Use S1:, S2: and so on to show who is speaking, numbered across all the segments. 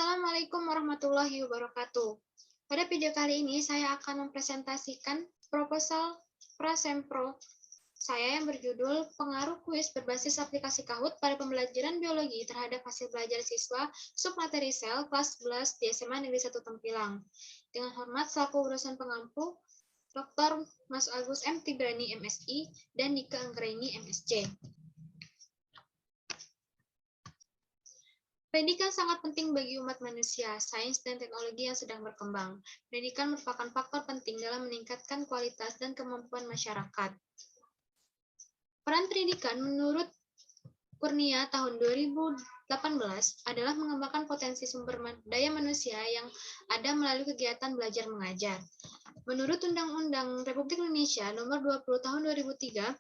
S1: Assalamualaikum warahmatullahi wabarakatuh. Pada video kali ini saya akan mempresentasikan proposal Prasempro saya yang berjudul Pengaruh Kuis Berbasis Aplikasi Kahoot pada Pembelajaran Biologi terhadap Hasil Belajar Siswa Submateri Sel kelas 11 di SMA Negeri 1 Tempilang. Dengan hormat selaku urusan pengampu, Dr. Mas Agus M. Tibrani MSI dan Nika Anggraini MSc. Pendidikan sangat penting bagi umat manusia, sains dan teknologi yang sedang berkembang. Pendidikan merupakan faktor penting dalam meningkatkan kualitas dan kemampuan masyarakat. Peran pendidikan menurut Kurnia tahun 2018 adalah mengembangkan potensi sumber daya manusia yang ada melalui kegiatan belajar mengajar. Menurut Undang-Undang Republik Indonesia Nomor 20 Tahun 2003,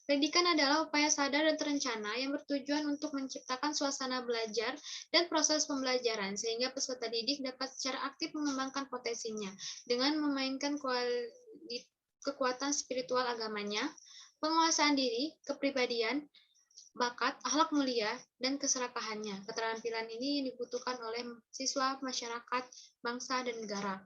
S1: pendidikan adalah upaya sadar dan terencana yang bertujuan untuk menciptakan suasana belajar dan proses pembelajaran sehingga peserta didik dapat secara aktif mengembangkan potensinya dengan memainkan kekuatan spiritual agamanya, penguasaan diri, kepribadian, bakat, akhlak mulia, dan keserakahannya. Keterampilan ini dibutuhkan oleh siswa, masyarakat, bangsa, dan negara.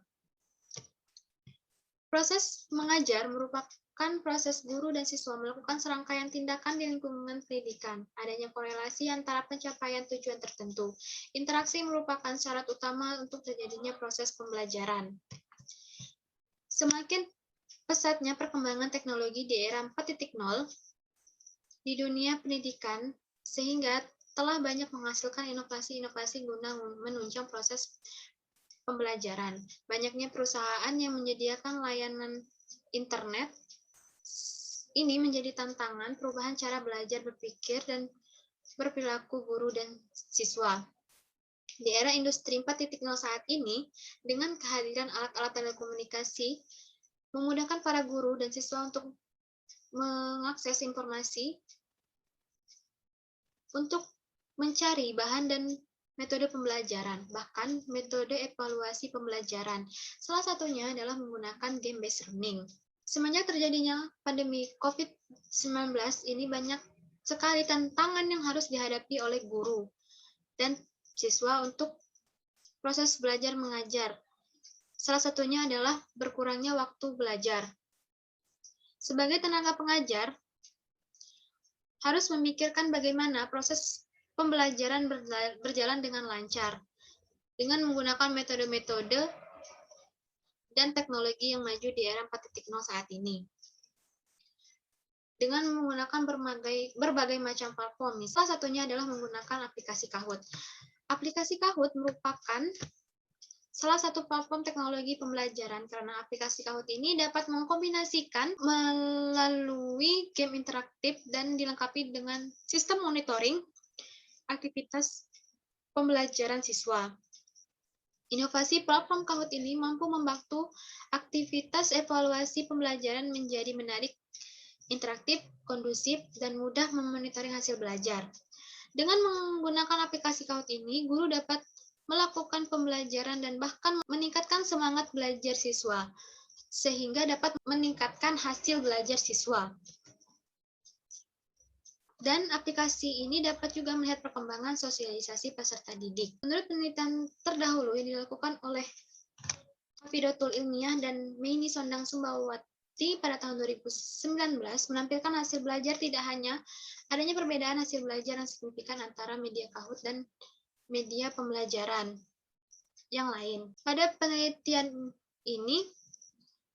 S1: Proses mengajar merupakan proses guru dan siswa melakukan serangkaian tindakan di lingkungan pendidikan. Adanya korelasi antara pencapaian tujuan tertentu. Interaksi merupakan syarat utama untuk terjadinya proses pembelajaran. Semakin pesatnya perkembangan teknologi di era 4.0 di dunia pendidikan, sehingga telah banyak menghasilkan inovasi-inovasi guna menunjang proses pembelajaran. Banyaknya perusahaan yang menyediakan layanan internet ini menjadi tantangan perubahan cara belajar, berpikir, dan berperilaku guru dan siswa. Di era industri 4.0 saat ini, dengan kehadiran alat-alat telekomunikasi, memudahkan para guru dan siswa untuk mengakses informasi, untuk mencari bahan dan metode pembelajaran, bahkan metode evaluasi pembelajaran. Salah satunya adalah menggunakan game-based learning. Semenjak terjadinya pandemi COVID-19 ini banyak sekali tantangan yang harus dihadapi oleh guru dan siswa untuk proses belajar mengajar. Salah satunya adalah berkurangnya waktu belajar. Sebagai tenaga pengajar, harus memikirkan bagaimana proses pembelajaran berjalan dengan lancar, dengan menggunakan metode-metode dan teknologi yang maju di era 4.0 saat ini. Dengan menggunakan berbagai macam platform, salah satunya adalah menggunakan aplikasi Kahoot. Aplikasi Kahoot merupakan salah satu platform teknologi pembelajaran karena aplikasi Kahoot ini dapat mengkombinasikan melalui game interaktif dan dilengkapi dengan sistem monitoring aktivitas pembelajaran siswa. Inovasi platform Kahoot ini mampu membantu aktivitas evaluasi pembelajaran menjadi menarik, interaktif, kondusif, dan mudah memonitoring hasil belajar. Dengan menggunakan aplikasi Kahoot ini, guru dapat melakukan pembelajaran dan bahkan meningkatkan semangat belajar siswa, sehingga dapat meningkatkan hasil belajar siswa. Dan aplikasi ini dapat juga melihat perkembangan sosialisasi peserta didik. Menurut penelitian terdahulu yang dilakukan oleh Fidotul Ilmiah dan Meini Sondang Sumbawati pada tahun 2019 menampilkan hasil belajar tidak hanya adanya perbedaan hasil belajar yang signifikan antara media Kahoot dan media pembelajaran yang lain. Pada penelitian ini,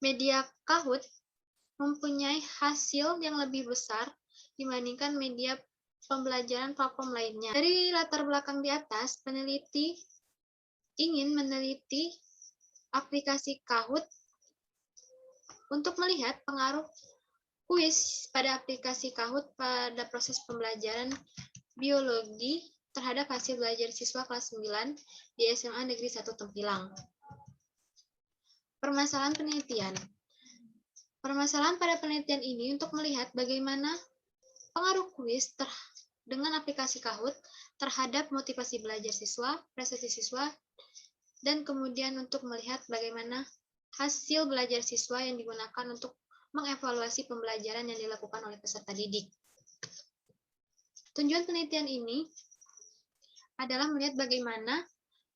S1: media Kahoot mempunyai hasil yang lebih besar dibandingkan media pembelajaran platform lainnya. Dari latar belakang di atas, peneliti ingin meneliti aplikasi Kahoot untuk melihat pengaruh kuis pada aplikasi Kahoot pada proses pembelajaran biologi terhadap hasil belajar siswa kelas 9 di SMA Negeri 1 Tempilang. Permasalahan penelitian. Permasalahan pada penelitian ini untuk melihat bagaimana pengaruh kuis dengan aplikasi Kahoot terhadap motivasi belajar siswa, prestasi siswa, dan kemudian untuk melihat bagaimana hasil belajar siswa yang digunakan untuk mengevaluasi pembelajaran yang dilakukan oleh peserta didik. Tujuan penelitian ini adalah melihat bagaimana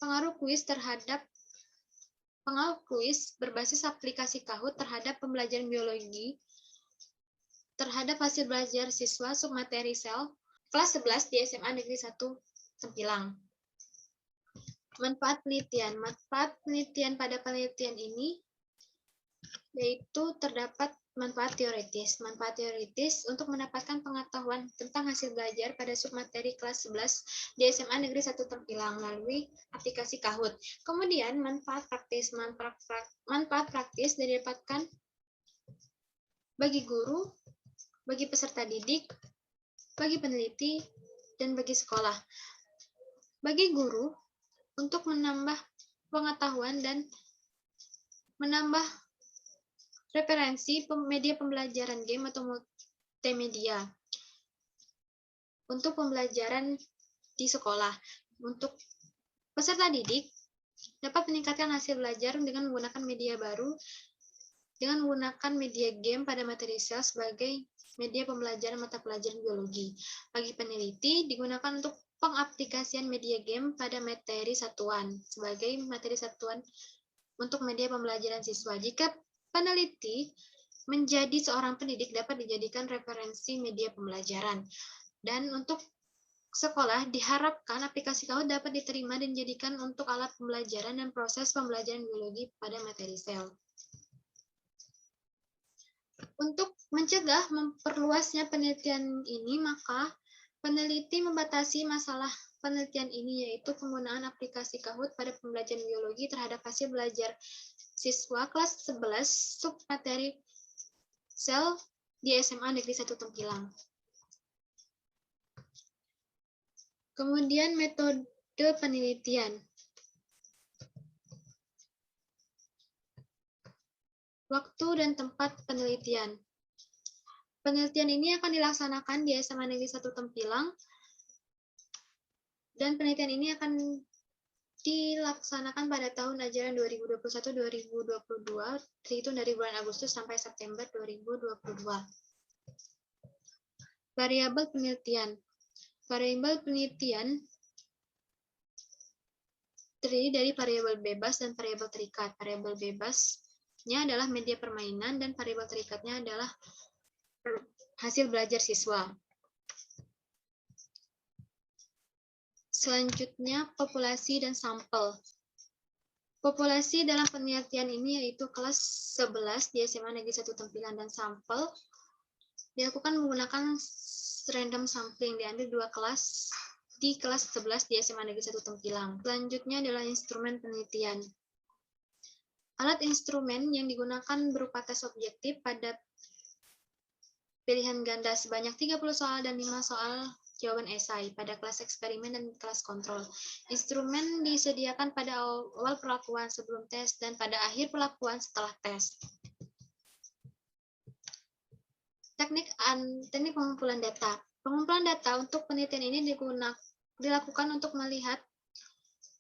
S1: pengaruh kuis berbasis aplikasi Kahoot terhadap pembelajaran biologi terhadap hasil belajar siswa submateri sel kelas 11 di SMA Negeri 1 Tempilang. Manfaat penelitian pada penelitian ini yaitu terdapat manfaat teoritis. Manfaat teoritis untuk mendapatkan pengetahuan tentang hasil belajar pada submateri kelas 11 di SMA Negeri 1 Tempilang melalui aplikasi Kahoot. Kemudian manfaat praktis. Manfaat praktis didapatkan bagi guru, bagi peserta didik, bagi peneliti, dan bagi sekolah. Bagi guru, untuk menambah pengetahuan dan menambah referensi media pembelajaran game atau multimedia untuk pembelajaran di sekolah. Untuk peserta didik, dapat meningkatkan hasil belajar dengan menggunakan media baru, dengan menggunakan media game pada materi sel sebagai media pembelajaran mata pelajaran biologi. Bagi peneliti, digunakan untuk pengaplikasian media game pada materi satuan sebagai materi satuan untuk media pembelajaran siswa. Jika peneliti menjadi seorang pendidik dapat dijadikan referensi media pembelajaran. Dan untuk sekolah diharapkan aplikasi Kahoot dapat diterima dan dijadikan untuk alat pembelajaran dan proses pembelajaran biologi pada materi sel. Untuk mencegah memperluasnya penelitian ini, maka peneliti membatasi masalah penelitian ini, yaitu penggunaan aplikasi Kahoot pada pembelajaran biologi terhadap hasil belajar siswa kelas 11 submateri sel di SMA Negeri 1 Tempilang. Kemudian metode penelitian. Waktu dan tempat penelitian. Penelitian ini akan dilaksanakan di SMA Negeri 1 Tempilang, dan penelitian ini akan dilaksanakan pada tahun ajaran 2021-2022, terhitung dari bulan Agustus sampai September 2022. Variabel penelitian. Variabel penelitian terdiri dari variabel bebas dan variabel terikat. Variabel bebasnya adalah media permainan dan variabel terikatnya adalah hasil belajar siswa. Selanjutnya, populasi dan sampel. Populasi dalam penelitian ini yaitu kelas 11 di SMA Negeri 1 Tempilang, dan sampel dilakukan menggunakan random sampling, diambil 2 kelas di kelas 11 di SMA Negeri 1 Tempilang. Selanjutnya adalah instrumen penelitian. Alat instrumen yang digunakan berupa tes objektif pada pilihan ganda sebanyak 30 soal dan 5 soal jawaban esai pada kelas eksperimen dan kelas kontrol. Instrumen disediakan pada awal perlakuan sebelum tes dan pada akhir perlakuan setelah tes. Teknik pengumpulan data. Pengumpulan data untuk penelitian ini dilakukan untuk melihat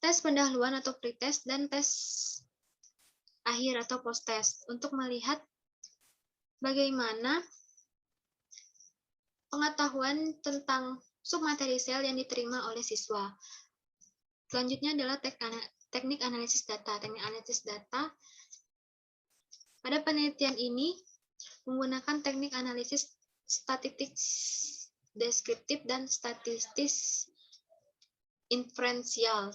S1: tes pendahuluan atau pretest dan tes akhir atau post-test untuk melihat bagaimana pengetahuan tentang submateri sel yang diterima oleh siswa. Selanjutnya adalah teknik analisis data. Teknik analisis data pada penelitian ini menggunakan teknik analisis statistik deskriptif dan statistis inferensial,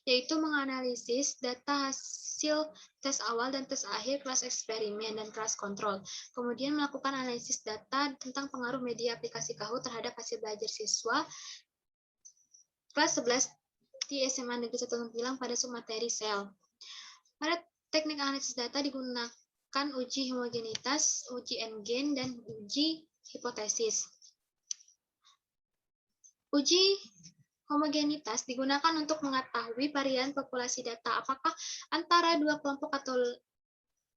S1: yaitu menganalisis data hasil tes awal dan tes akhir kelas eksperimen dan kelas kontrol. Kemudian melakukan analisis data tentang pengaruh media aplikasi Kahoot terhadap hasil belajar siswa kelas 11 di SMA Negeri 1 Tempilang pada submateri sel. Pada teknik analisis data digunakan uji homogenitas, uji endgen, dan uji hipotesis. Uji homogenitas digunakan untuk mengetahui varian populasi data, apakah antara dua kelompok atau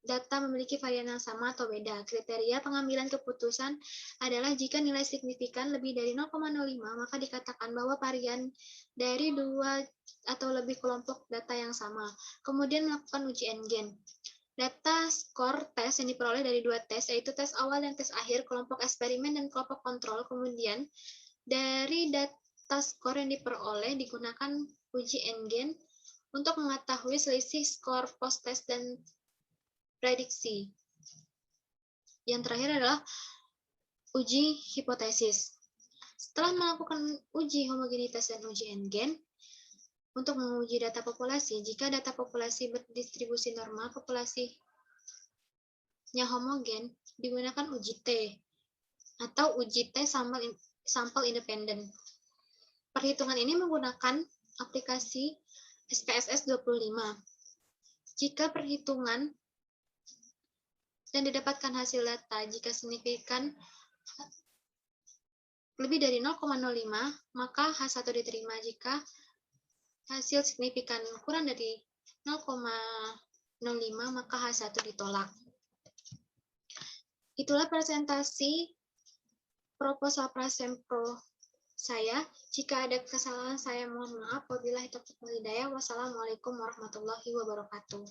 S1: data memiliki varian yang sama atau beda. Kriteria pengambilan keputusan adalah jika nilai signifikan lebih dari 0,05, maka dikatakan bahwa varian dari dua atau lebih kelompok data yang sama. Kemudian melakukan uji endgen. Data skor tes yang diperoleh dari 2 tes, yaitu tes awal dan tes akhir, kelompok eksperimen dan kelompok kontrol. Kemudian dari data skor yang diperoleh digunakan uji endgen untuk mengetahui selisih skor post-test dan prediksi. Yang terakhir adalah uji hipotesis. Setelah melakukan uji homogenitas dan uji N-gen, untuk menguji data populasi, jika data populasi berdistribusi normal, populasinya homogen, digunakan uji T, atau uji T sampel independen. Perhitungan ini menggunakan aplikasi SPSS 25. Jika perhitungan dan didapatkan hasil data jika signifikan lebih dari 0,05, maka H1 diterima. Jika hasil signifikan kurang dari 0,05, maka H1 ditolak. Itulah presentasi proposal Prasempro saya. Jika ada kesalahan, saya mohon maaf. Wabillahi taufiq wal hidayah. Wassalamualaikum warahmatullahi wabarakatuh.